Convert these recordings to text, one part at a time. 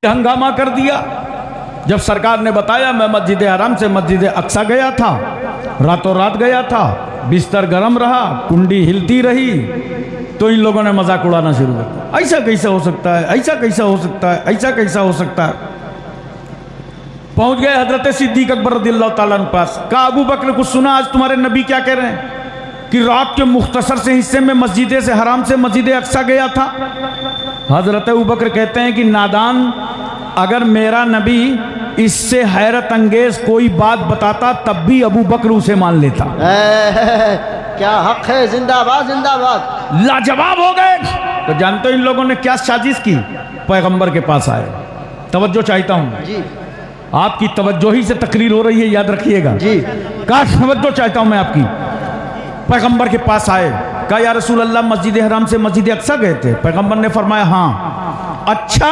हंगामा कर दिया। जब सरकार ने बताया मैं मस्जिद हराम से मस्जिद अक्सा गया था, रातों रात गया था, बिस्तर गर्म रहा, कुंडी हिलती रही, तो इन लोगों ने मजाक उड़ाना शुरू कर दिया। ऐसा कैसा हो सकता है, ऐसा कैसा हो सकता है, ऐसा कैसा हो सकता है। पहुंच गए हजरत सिद्दीक अकबर रज़ियल्लाहु ताला अन्हु पास। कहा अबू बकर कुछ सुना आज तुम्हारे नबी क्या कह रहे हैं कि रात के मुख्तसर से हिस्से में मस्जिद से हराम से मस्जिद अक्सा गया था। हजरत अबू बकर कहते हैं कि नादान, अगर मेरा नबी इससे हैरत अंगेज कोई बात बताता तब भी अबू बकर उसे मान लेता। क्या हक है, जिंदाबाद जिंदाबाद। लाजवाब हो गए। तो जानते हो इन लोगों ने क्या साजिश की? पैगंबर के पास आए। तवज्जो चाहता हूं जी, आपकी तवज्जो ही से तकरीर हो रही है, याद रखिएगा जी। क्या तवज्जो चाहता हूं मैं आपकी। पैगंबर के पास आए, कहा या रसूल अल्लाह मस्जिद हराम से मस्जिद अक्सा गए थे। पैगंबर ने फरमाया हाँ। अच्छा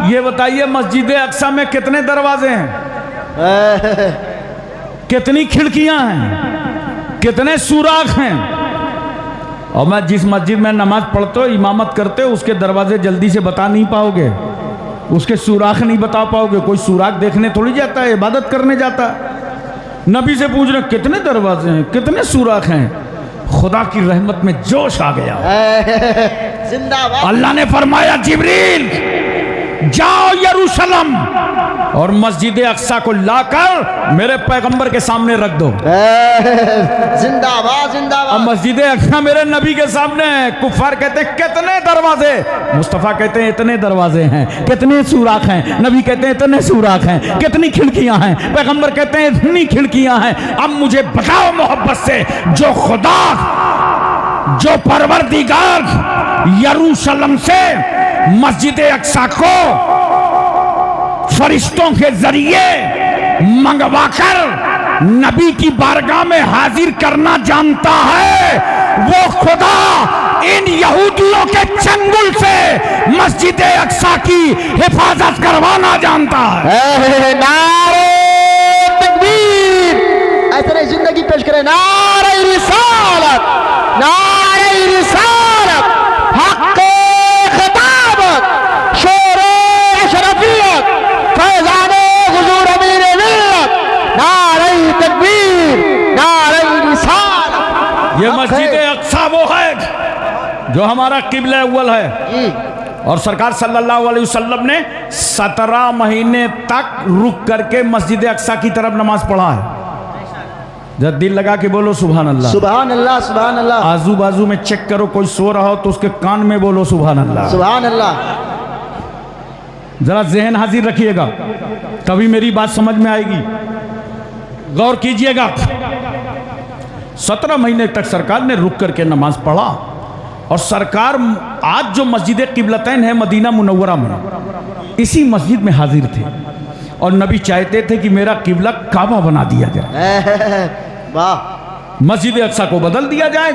ये बताइए मस्जिद अक्सा में कितने दरवाजे हैं, कितनी खिड़कियां हैं, कितने सुराख हैं? और मैं जिस मस्जिद में नमाज पढ़ते हो, इमामत करते हो, उसके दरवाजे जल्दी से बता नहीं पाओगे, उसके सुराख नहीं बता पाओगे। कोई सुराख देखने थोड़ी जाता है, इबादत करने जाता है। नबी से पूछ रहे कितने दरवाजे हैं, कितने सुराख हैं। खुदा की रहमत में जोश आ गया। जिंदाबाद। अल्लाह ने फरमाया जिब्रील जाओ यरूशलेम और मस्जिद अक्सा को लाकर मेरे पैगंबर के सामने रख दो। जिंदाबाद जिंदाबाद। अब मस्जिद अक्सा मेरे नबी के सामने है। कुफार कहते हैं कितने दरवाजे, मुस्तफा कहते हैं इतने दरवाजे हैं। कितने सुराख हैं, नबी कहते हैं इतने सुराख हैं। कितनी खिड़कियां हैं, पैगंबर कहते हैं इतनी खिड़कियां हैं। अब मुझे बताओ मोहब्बत से, जो खुदा जो परवरदिगार यरूशलेम से मस्जिद अक्सा को फरिश्तों के जरिए मंगवाकर नबी की बारगाह में हाजिर करना जानता है, वो खुदा इन यहूदियों के चंगुल से मस्जिद अक्सा की हिफाजत करवाना जानता है। नारे तकबीर। ऐसे नहीं जिंदगी पेश करें। नारे रिसालत, नारे रिसालत, हक़ खिताबत, शोरे शरफियत, फैज़ाने हुज़ूर अमीर मिल्लत, नारे तकबीर, नारे रिसालत। ये मस्जिद अक्सा वो है जो हमारा किबला अव्वल है। जी। और सरकार सल्लल्लाहु अलैहि वसल्लम ने 17 महीने तक रुक करके मस्जिद अक्सा की तरफ नमाज पढ़ा है। जब दिल लगा के बोलो सुभान अल्लाह, सुभान अल्लाह, सुभान अल्लाह। आजू बाजू में चेक करो, कोई सो रहा हो तो उसके कान में बोलो सुभान अल्लाह, सुभान अल्लाह। जरा जहन हाजिर रखिएगा, तभी मेरी बात समझ में आएगी। गौर कीजिएगा। 17 महीने तक सरकार ने रुक करके नमाज पढ़ा। और सरकार आज जो मस्जिद किबलतैन है मदीना मुनव्वरा में, इसी मस्जिद में हाजिर थे। और नबी चाहते थे कि मेरा किबला काबा बना दिया जाए, वाह। मस्जिद अक्सा को बदल दिया जाए,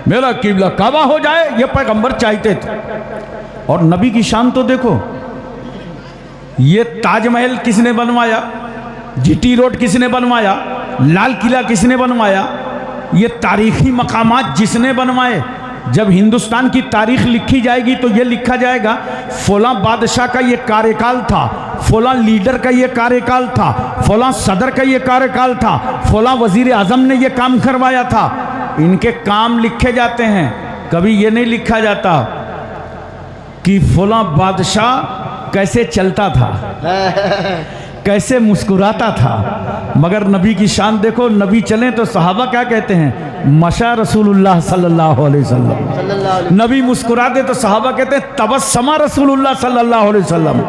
मेरा किबला काबा हो जाए, ये पैगंबर चाहते थे। और नबी की शान तो देखो, ये ताजमहल किसने बनवाया, जीटी रोड किसने बनवाया, लाल किला किसने बनवाया, ये तारीखी मकामात जिसने बनवाए। जब हिंदुस्तान की तारीख लिखी जाएगी तो ये लिखा जाएगा फला बादशाह का ये कार्यकाल था, फला लीडर का ये कार्यकाल था, फला सदर का ये कार्यकाल था, फला वजीर आजम ने ये काम करवाया था। इनके काम लिखे जाते हैं, कभी ये नहीं लिखा जाता कि फला बादशाह कैसे चलता था, कैसे मुस्कुराता था। मगर नबी की शान देखो, नबी चले तो सहाबा क्या कहते हैं, मशा रसूलुल्लाह सल्लल्लाहु अलैहि वसल्लम। नबी मुस्कुरा दे तो सहाबा कहते हैं तबस्समा रसूलुल्लाह सल्लल्लाहु अलैहि वसल्लम।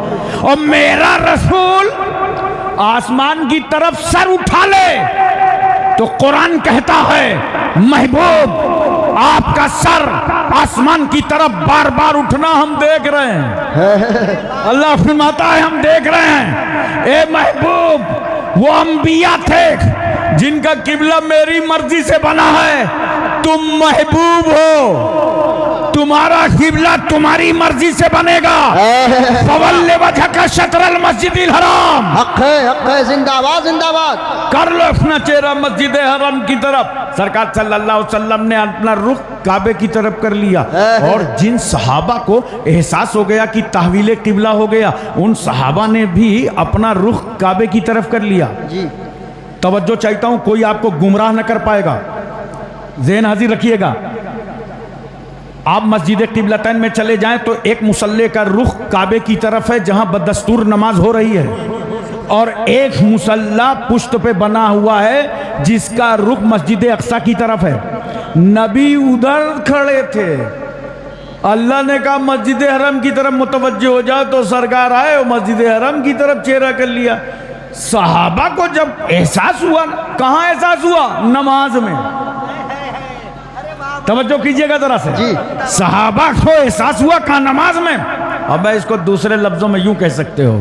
और मेरा रसूल आसमान की तरफ सर उठा ले तो कुरान कहता है महबूब आपका सर आसमान की तरफ बार बार उठना हम देख रहे हैं। अल्लाह फरमाता है हम देख रहे हैं। ए महबूब, वो अंबिया थे जिनका किबला मेरी मर्जी से बना है, तुम महबूब हो, तुम्हारा किबला तुम्हारी मर्जी से बनेगा। फवल्ले वजहका शतरल मस्जिदिल हराम। हक है, जिंदाबाद जिंदाबाद। कर लो अपना चेहरा मस्जिद हराम की तरफ। सरकार सल्लल्लाहु अलैहि वसल्लम ने अपना रुख काबे की तरफ कर लिया और जिन सहाबा को एहसास हो गया कि तहवील किबला हो गया, उन सहाबा ने भी अपना रुख काबे की तरफ कर लिया। जी तवज्जो चाहता हूं, कोई आपको गुमराह न कर पाएगा, ज़हन हाजिर रखिएगा। आप मस्जिद किबलतैन में चले जाएं तो एक मुसल्ले का रुख काबे की तरफ है जहां बदस्तूर नमाज हो रही है, और एक मुसल्ला पुश्त पे बना हुआ है जिसका रुख मस्जिद अक्सा की तरफ है। नबी उधर खड़े थे, अल्लाह ने कहा मस्जिद हरम की तरफ मुतवज्जो हो जाओ, तो सरकार आए और मस्जिद हरम की तरफ चेहरा कर लिया। सहाबा को जब एहसास हुआ, कहाँ एहसास हुआ? नमाज में। तवज्जो कीजिएगा जरा से। जी। सहाबा को एहसास हुआ कहाँ? नमाज में। अब मैं इसको दूसरे लफ्जों में यूं कह सकते हो,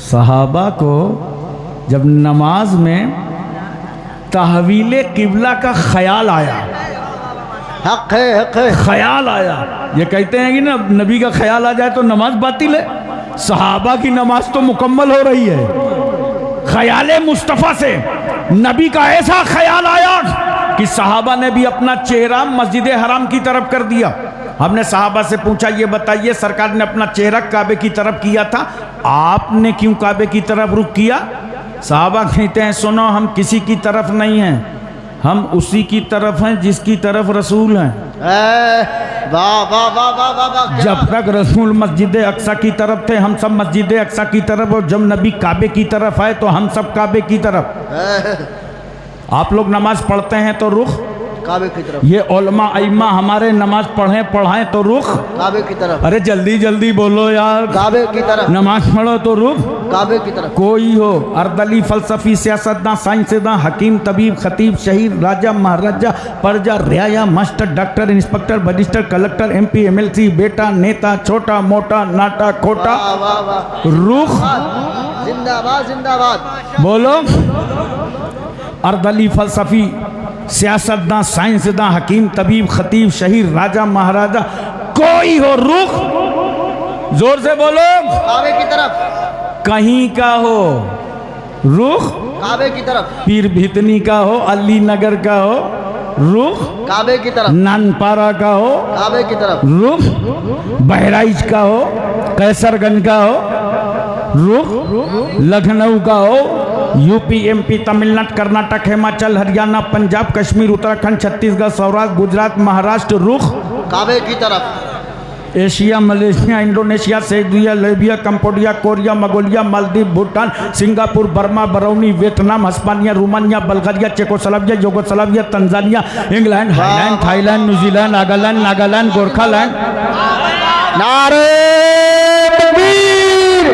सहाबा को जब नमाज में तहवील किबला का ख्याल आया, हक है, ख्याल आया। ये कहते हैं कि ना नबी का ख्याल आ जाए तो नमाज बातिल है। सहाबा की नमाज तो मुकम्मल हो रही है। ख्याल मुस्तफ़ा से नबी का ऐसा ख्याल आया कि सहाबा ने भी अपना चेहरा मस्जिद हराम की तरफ कर दिया। हमने सहाबा से पूछा, ये बताइए सरकार ने अपना चेहरा काबे की तरफ किया था, आपने क्यों काबे की तरफ रुख किया? सहाबा कहते हैं, सुनो, हम किसी की तरफ नहीं हैं, हम उसी की तरफ हैं जिसकी तरफ रसूल हैं। वाह वाह वाह वाह वाह। जब तक रसूल मस्जिद अक्सा की तरफ थे हम सब मस्जिद अक्सा की तरफ, और जब नबी काबे की तरफ आए तो हम सब काबे की तरफ। आप लोग नमाज पढ़ते हैं तो रुख काबे की तरफ। ये उलमा अइम्मा हमारे नमाज पढ़ाएं तो रुख काबे की तरफ। अरे जल्दी जल्दी बोलो यार। काबे की तरफ। नमाज पढ़ो तो रुख काबे की तरफ। कोई हो, अर्दली, फलसफी, सियासतदान, साइंसदान, हकीम, तबीब, खतीब, शहीद, राजा, महाराजा, प्रजा, रियाया, master, doctor, inspector, barrister, collector, MP, MLC, बेटा, नेता, छोटा मोटा, नाटा खोटा, वाह वाह वाह। रुख जिंदाबाद जिंदाबाद। बोलो। अर्दली, फलसफी, सियासतदान, साइंसदान, हकीम, तबीब, खतीब, शहीद, राजा, महाराजा, कोई हो, रुख जोर से बोलो। काबे की तरफ। कहीं का हो, रुख काबे की तरफ। पीर भितनी का हो, अली नगर का हो, रुख काबे की तरफ। नानपारा का हो, काबे की तरफ। रुख बहराइच का हो, कैसरगंज का हो, रुख लखनऊ का हो, UP, MP, तमिलनाडु, कर्नाटक, हिमाचल, हरियाणा, पंजाब, कश्मीर, उत्तराखंड, छत्तीसगढ़, सौराष्ट्र, गुजरात, महाराष्ट्र, रुख काबे की तरफ। Asia, Malaysia, Indonesia, Serbia, Libya, Cambodia, Korea, Mongolia, Maldives, Bhutan, Singapore, Burma, Barauni, Vietnam, Hispania, Romania, Bulgaria, Czechoslovakia, Yugoslavia, Tanzania, England, highland, Thailand, New Zealand, Nagaland, Gorkhaland. नारे तकबीर,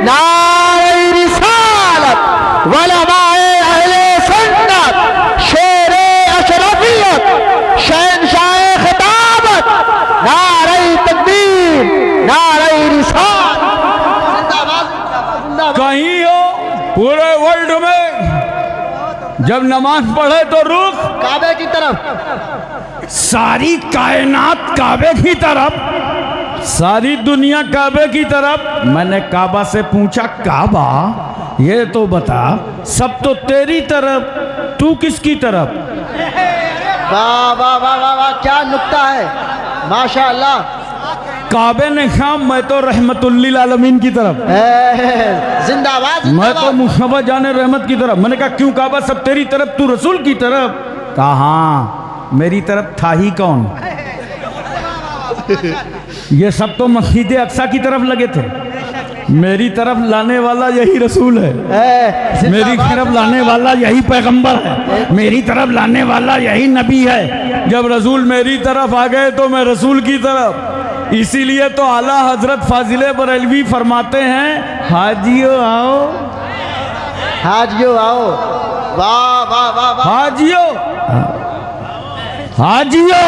नारे रिसालत, उलमाए अहले सुन्नत, शेरे अशरफियत, शहंशाहे खिताबत, नारे तकबीर, नारे रिसालत। जिंदाबाद। कहीं हो पूरे वर्ल्ड में जब नमाज पढ़े तो रुख काबे की तरफ। सारी कायनात काबे की तरफ, सारी दुनिया काबे की तरफ। मैंने काबा से पूछा, काबा ये तो बता, सब तो तेरी तरफ, तू किसकी तरफ? वाह वाह वाह वाह वाह, क्या नुक्ता है, माशाअल्लाह। काबे ने कहा, मैं तो रहमतुल्लिल आलमीन की तरफ, जिंदाबाद मैं तो जिंदाबाद। मुस्तफा जाने रहमत की तरफ। मैंने कहा क्यों काबा सब तेरी तरफ, तू रसूल की तरफ? कहा हाँ, मेरी तरफ था ही कौन? ये सब तो मस्जिद अक्सा की तरफ लगे थे, मेरी तरफ लाने वाला यही रसूल है, मेरी तरफ लाने वाला यही पैगंबर है, मेरी तरफ लाने वाला यही नबी है। जब रसूल मेरी तरफ आ गए तो मैं रसूल की तरफ। इसीलिए तो आला हजरत फाजिले बरेलवी फरमाते हैं, हाजियो आओ, हाजियो आओ। वाह वाह वाह वाह। हाजियो, हाजियो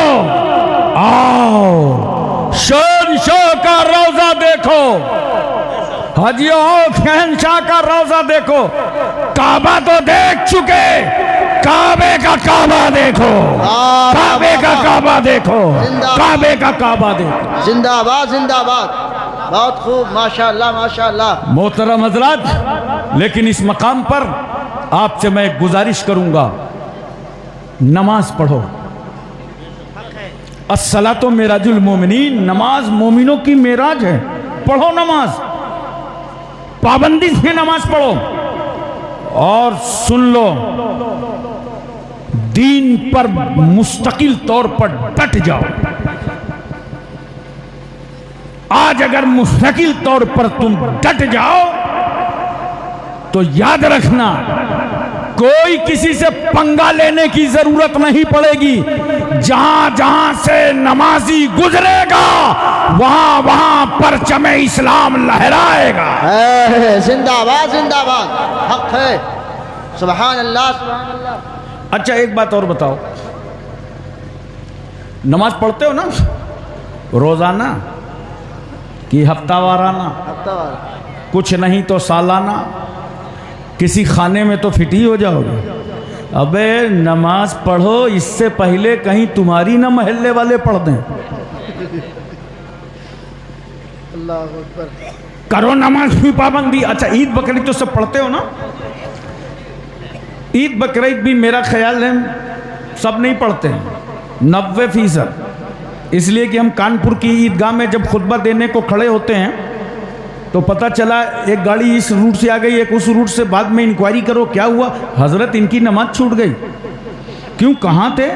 आओ, शहंशाह का रोजा देखो, हाजियो आओ, शहंशाह का रोजा देखो। काबा तो देख चुके, काबे का काबा देखो, काबे का काबा देखो, काबे का काबा देखो। जिंदाबाद जिंदाबाद, बहुत खूब, माशाअल्लाह माशाअल्लाह। मोहतरम हजरात, लेकिन इस मकाम पर आपसे मैं एक गुजारिश करूंगा, नमाज पढ़ो। अस्सलातो मेराजुल मोमिनीन, नमाज मोमिनों की मेराज है। पढ़ो नमाज, पाबंदी से नमाज पढ़ो। और सुन लो, दीन पर मुस्तकिल तौर पर डट जाओ। आज अगर मुस्तकिल तौर पर तुम डट जाओ तो याद रखना, कोई किसी से पंगा लेने की जरूरत नहीं पड़ेगी। जहां जहां से नमाजी गुजरेगा वहां वहां परचमे इस्लाम लहराएगा। जिंदाबाद जिंदाबाद, हक है, सुभान अल्लाह सुभान अल्लाह। अच्छा एक बात और बताओ, नमाज पढ़ते हो ना रोजाना कि हफ्तावाराना? हफ्तावार। कुछ नहीं तो सालाना। किसी खाने में तो फिट ही हो जाओगे। अबे नमाज पढ़ो, इससे पहले कहीं तुम्हारी ना महल्ले वाले पढ़ दें। अल्लाह अकबर। करो नमाज की पाबंदी। अच्छा ईद बकरीद तो सब पढ़ते हो ना? ईद बकरीद भी मेरा ख्याल है सब नहीं पढ़ते हैं, 90%। इसलिए कि हम कानपुर की ईदगाह में जब खुतबा देने को खड़े होते हैं तो पता चला एक गाड़ी इस रूट से आ गई, एक उस रूट से। बाद में इंक्वायरी करो क्या हुआ, हजरत इनकी नमाज छूट गई। क्यों, कहाँ थे?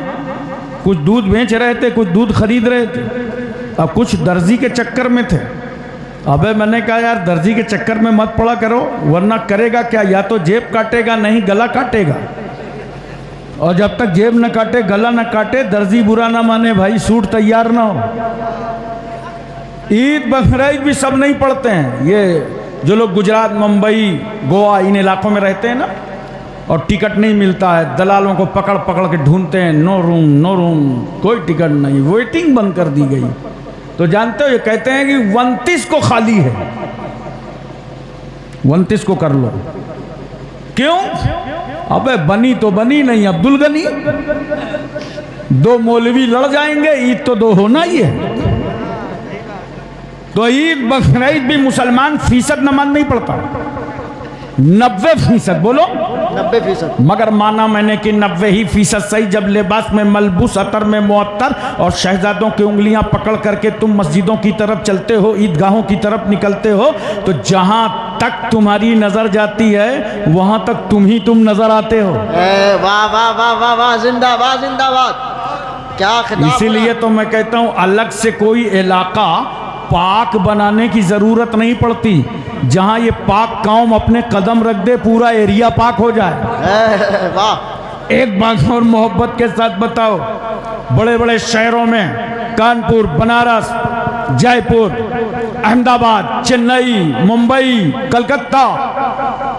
कुछ दूध बेच रहे थे, कुछ दूध खरीद रहे थे, अब कुछ दर्जी के चक्कर में थे। अबे मैंने कहा यार दर्जी के चक्कर में मत पड़ा करो, वरना करेगा क्या, या तो जेब काटेगा नहीं गला काटेगा। और जब तक जेब न काटे गला न काटे, दर्जी बुरा ना माने भाई, सूट तैयार ना हो। ईद बकरीद भी सब नहीं पढ़ते हैं। ये जो लोग गुजरात, मुंबई, गोवा इन इलाकों में रहते हैं ना, और टिकट नहीं मिलता है, दलालों को पकड़ पकड़ के ढूंढते हैं, नो रूम, कोई टिकट नहीं, वेटिंग बंद कर दी गई। तो जानते हो ये कहते हैं कि 29 को खाली है, 29 को कर लो। क्यों? अबे बनी तो बनी नहीं अब्दुल गनी, दो मौलवी लड़ जाएंगे, ईद तो दो होना ही है। तो ईद बकरीद भी मुसलमान फीसद नमाज नहीं पढ़ता, 90%। बोलो 90%। मगर माना मैंने कि 90% सही। जब लिबास में मलबूस, अतर में मुअत्तर और शहजादों की उंगलियां पकड़ करके तुम मस्जिदों की तरफ चलते हो, ईदगाहों की तरफ निकलते हो, तो जहां तक तुम्हारी नजर जाती है वहां तक तुम नजर आते हो। वाह वाह वाह वाह वाह, जिंदाबाद जिंदाबाद, क्या खिताब। इसीलिए तो मैं कहता हूं अलग से कोई इलाका पाक बनाने की जरूरत नहीं पड़ती। जहां ये पाक कौम अपने कदम रख दे पूरा एरिया पाक हो जाए। वाह। एक बात और मोहब्बत के साथ बताओ, बड़े बड़े शहरों में कानपुर, बनारस, जयपुर, अहमदाबाद, चेन्नई, मुंबई, कलकत्ता,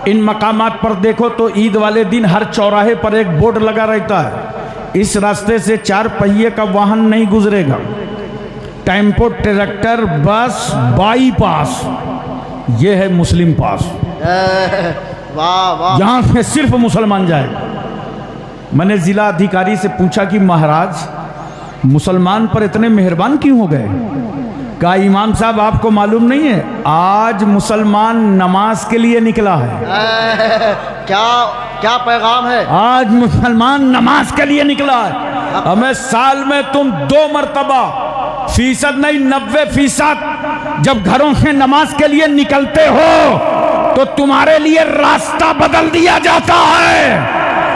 इन मकामात पर देखो तो ईद वाले दिन हर चौराहे पर एक बोर्ड लगा रहता है, इस रास्ते से 4 पहिए का वाहन नहीं गुजरेगा। टेम्पो, ट्रैक्टर, बस, बाईपास, ये है मुस्लिम पास। वाह वाह। यहां से सिर्फ मुसलमान जाए। मैंने जिला अधिकारी से पूछा कि महाराज मुसलमान पर इतने मेहरबान क्यों हो गए? कहा इमाम साहब आपको मालूम नहीं है, आज मुसलमान नमाज के लिए निकला है। क्या क्या पैगाम है? आज मुसलमान नमाज के लिए निकला है। हमें साल में तुम 2 मरतबा, फीसद नहीं 90% जब घरों से नमाज के लिए निकलते हो तो तुम्हारे लिए रास्ता बदल दिया जाता है,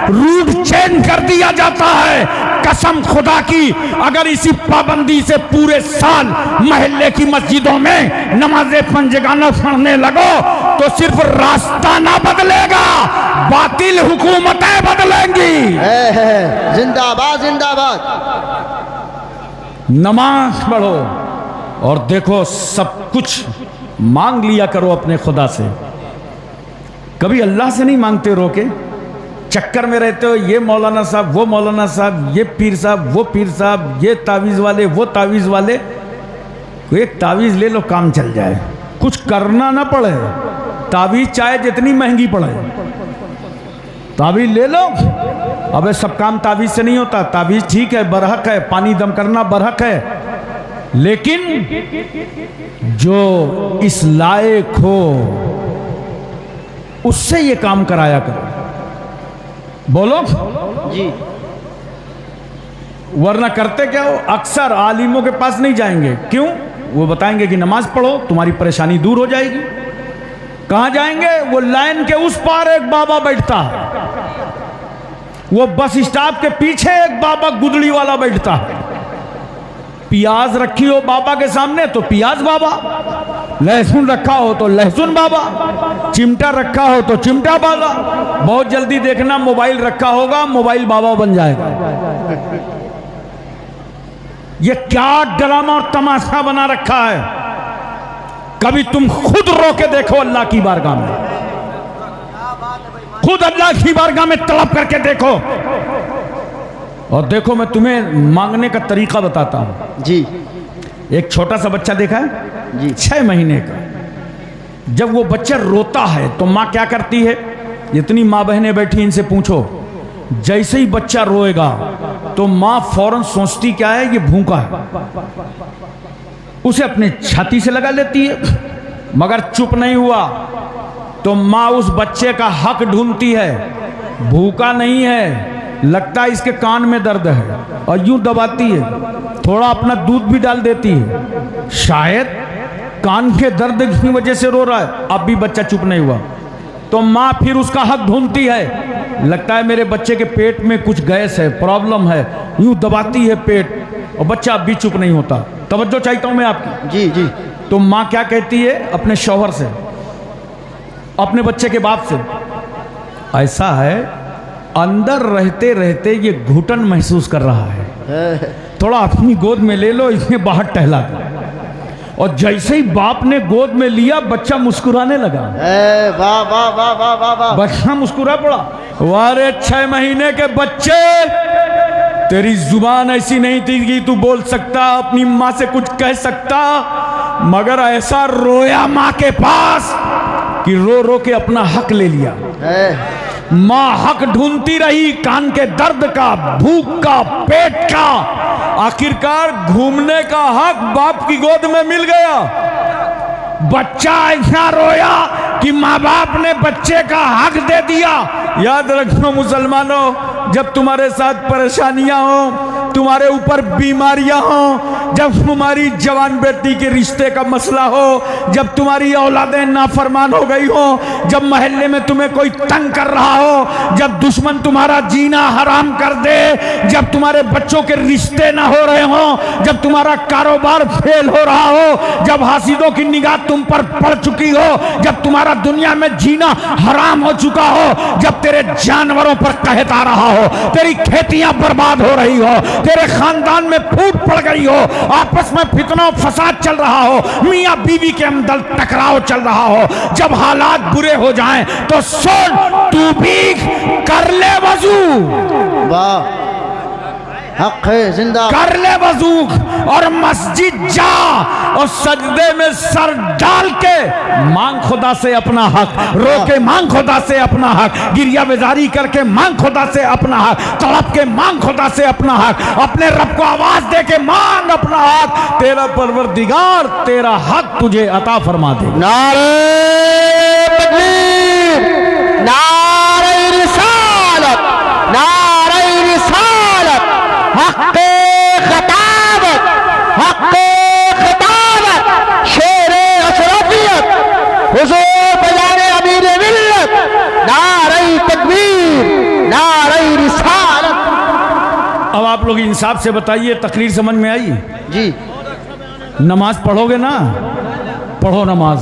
रूट चेंज कर दिया जाता है। कसम खुदा की, अगर इसी पाबंदी से पूरे साल महल्ले की मस्जिदों में नमाज़े पंजगाना पढ़ने लगो तो सिर्फ रास्ता ना बदलेगा, बातिल हुकूमतें बदलेंगी। जिंदाबाद जिंदाबाद। नमाज पढ़ो और देखो सब कुछ मांग लिया करो अपने खुदा से। कभी अल्लाह से नहीं मांगते रोके, चक्कर में रहते हो, ये मौलाना साहब, वो मौलाना साहब, ये पीर साहब, वो पीर साहब, ये तावीज़ वाले, वो तावीज़ वाले। एक तावीज़ ले लो काम चल जाए, कुछ करना ना पड़े। तावीज़ चाहे जितनी महंगी पड़े, तावीज़ ले लो अबे सब काम ताबीज से नहीं होता। ताबीज ठीक है, बरहक है, पानी दम करना बरहक है, लेकिन जो इस लायक हो उससे ये काम कराया करो। बोलो जी। वरना करते क्या हो, अक्सर आलिमों के पास नहीं जाएंगे। क्यों? वो बताएंगे कि नमाज पढ़ो, तुम्हारी परेशानी दूर हो जाएगी। कहां जाएंगे? वो लाइन के उस पार एक बाबा बैठता है, वो बस स्टॉप के पीछे एक बाबा गुदड़ी वाला बैठता है। प्याज रखी हो बाबा के सामने तो प्याज बाबा, लहसुन रखा हो तो लहसुन बाबा, चिमटा रखा हो तो चिमटा बाबा। बहुत जल्दी देखना मोबाइल रखा होगा, मोबाइल बाबा बन जाएगा। ये क्या ड्रामा और तमाशा बना रखा है। कभी तुम खुद रो के देखो अल्लाह की बारगाह में, खुद अल्लाह की बारगाह में तलब करके देखो। और देखो मैं तुम्हें मांगने का तरीका बताता हूं। जी। एक छोटा सा बच्चा देखा है जी। 6 महीने का। जब वो बच्चा रोता है तो माँ क्या करती है? जितनी माँ बहनें बैठी इनसे पूछो, जैसे ही बच्चा रोएगा तो माँ फौरन सोचती क्या है, ये भूखा है, उसे अपने छाती से लगा लेती है। मगर चुप नहीं हुआ तो माँ उस बच्चे का हक ढूंढती है। भूखा नहीं है, लगता है इसके कान में दर्द है, और यूं दबाती है, थोड़ा अपना दूध भी डाल देती है। शायद कान के दर्द की वजह से रो रहा है, अब भी बच्चा चुप नहीं हुआ तो माँ फिर उसका हक ढूंढती है। लगता है मेरे बच्चे के पेट में कुछ गैस है, प्रॉब्लम है, यूं दबाती है पेट, और बच्चा अब भी चुप नहीं होता। तवज्जो चाहता हूं मैं आपकी। जी जी। तो माँ क्या कहती है अपने शौहर से, अपने बच्चे के बाप से, ऐसा है अंदर रहते रहते ये घुटन महसूस कर रहा है, थोड़ा अपनी गोद में ले लो, इसने बाहर टहला दो। और जैसे ही बाप ने गोद में लिया बच्चा मुस्कुराने लगा। वाह वाह वाह वाह वाह वाह। बच्चा मुस्कुरा पड़ा। वारे 6 महीने के बच्चे, तेरी जुबान ऐसी नहीं थी कि तू बोल सकता, अपनी माँ से कुछ कह सकता, मगर ऐसा रोया माँ के पास कि रो रो के अपना हक ले लिया। माँ हक ढूंढती रही, कान के दर्द का, भूख का, पेट का, आखिरकार घूमने का हक बाप की गोद में मिल गया। बच्चा ऐसा रोया कि माँ बाप ने बच्चे का हक दे दिया। याद रखो मुसलमानों, जब तुम्हारे साथ परेशानियां हो, तुम्हारे ऊपर बीमारियां हो, जब तुम्हारी जवान बेटी के रिश्ते का मसला हो, जब तुम्हारी औलादें नाफरमान हो गई हो, जब मोहल्ले में तुम्हें कोई तंग कर रहा हो, जब दुश्मन तुम्हारा जीना हराम कर दे, जब तुम्हारे बच्चों के रिश्ते ना हो रहे हो, जब तुम्हारा कारोबार फेल हो रहा हो, जब हासिदों की निगाह तुम पर पड़ चुकी हो, जब तुम्हारा दुनिया में जीना हराम हो चुका हो, जब तेरे जानवरों पर कहत आ रहा हो, तेरी खेतियां बर्बाद हो रही हो, तेरे खानदान में फूट पड़ गई हो, आपस में फितना फसाद चल रहा हो, मियां बीवी के अंदर टकराव चल रहा हो, जब हालात बुरे हो जाएं तो सुन, तू भी कर ले वजू। वाह, हक है जिंदा। कर ले वजू और मस्जिद जा और सजदे में सर डाल के मांग खुदा से अपना हक, रो के मांग खुदा से अपना हक, गिरिया बेजारी करके मांग खुदा से अपना हक, तड़प के मांग खुदा से अपना हक, अपने रब को आवाज दे के मांग अपना हक। तेरा परवरदिगार तेरा हक तुझे अता फरमा दे। नारे तकबीर, नारे रिसालत, नारे रिसालत, हक़्क़े खिताबत, हक़्क़े खिताबत, शेरे अशरफियत, हुज़ूर बजाने अमीर मिल्लत, नारे तकबीर, नारे रिसालत। अब आप लोग इंसाफ से बताइए, तकरीर समझ में आई? जी। नमाज पढ़ोगे ना? पढ़ो नमाज।